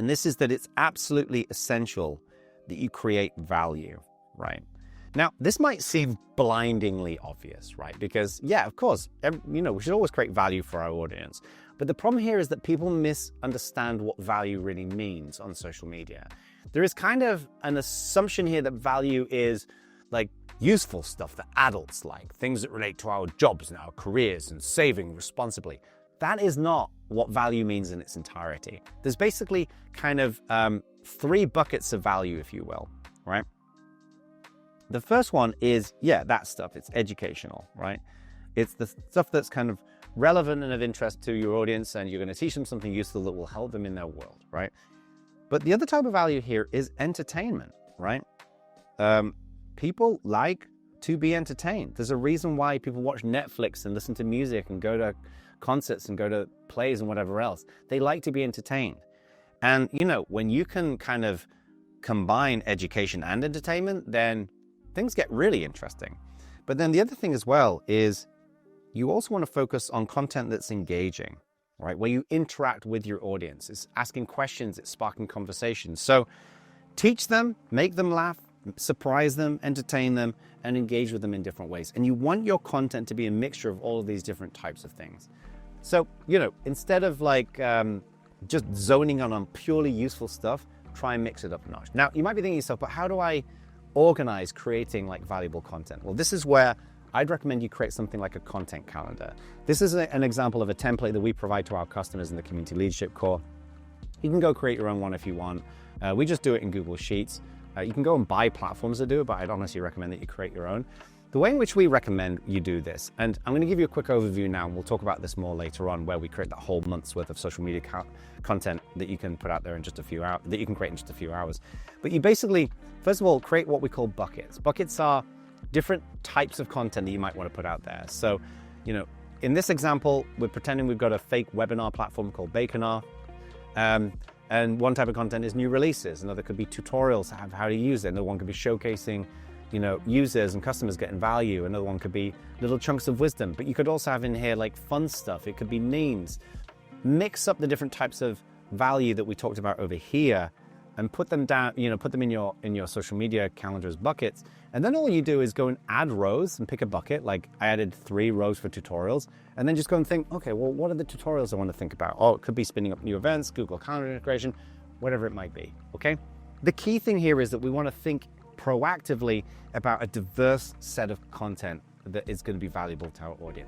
And this is that it's absolutely essential that you create value, right? Now, this might seem blindingly obvious, right? Because yeah, of course, we should always create value for our audience. But the problem here is that people misunderstand what value really means on social media. There is kind of an assumption here that value is like useful stuff that adults like, things that relate to our jobs and our careers and saving responsibly. That is not what value means in its entirety. There's basically kind of 3 buckets of value, if you will, right? The first one is, yeah, that stuff. It's educational, right? It's the stuff that's kind of relevant and of interest to your audience, and you're going to teach them something useful that will help them in their world, right? But the other type of value here is entertainment, right? People like to be entertained. There's a reason why people watch Netflix and listen to music and go to concerts and go to plays and whatever else. They like to be entertained. And, when you can kind of combine education and entertainment, then things get really interesting. But then the other thing as well is you also want to focus on content that's engaging, right? Where you interact with your audience. It's asking questions, it's sparking conversations. So teach them, make them laugh, surprise them, entertain them, and engage with them in different ways. And you want your content to be a mixture of all of these different types of things. So, instead of just zoning on purely useful stuff, try and mix it up a notch. Now, you might be thinking to yourself, but how do I organize creating valuable content? Well, this is where I'd recommend you create something like a content calendar. This is an example of a template that we provide to our customers in the Community Leadership Core. You can go create your own one if you want. We just do it in Google Sheets. You can go and buy platforms to do it, but I'd honestly recommend that you create your own. The way in which we recommend you do this, and I'm going to give you a quick overview now, and we'll talk about this more later on, where we create that whole month's worth of social media content that you can put out there in just a few hours, that you can create in just a few hours. But you basically, first of all, create what we call buckets. Buckets are different types of content that you might want to put out there. So, in this example, we're pretending we've got a fake webinar platform called Baconar. And one type of content is new releases. Another could be tutorials of how to use it. Another one could be showcasing users and customers getting value. Another one could be little chunks of wisdom. But you could also have in here fun stuff. It could be memes. Mix up the different types of value that we talked about over here and put them down, put them in your social media calendar as buckets. And then all you do is go and add rows and pick a bucket. Like I added 3 rows for tutorials, and then just go and think, okay, well, what are the tutorials I want to think about? Oh, it could be spinning up new events, Google Calendar integration, whatever it might be, okay? The key thing here is that we want to think proactively about a diverse set of content that is going to be valuable to our audience.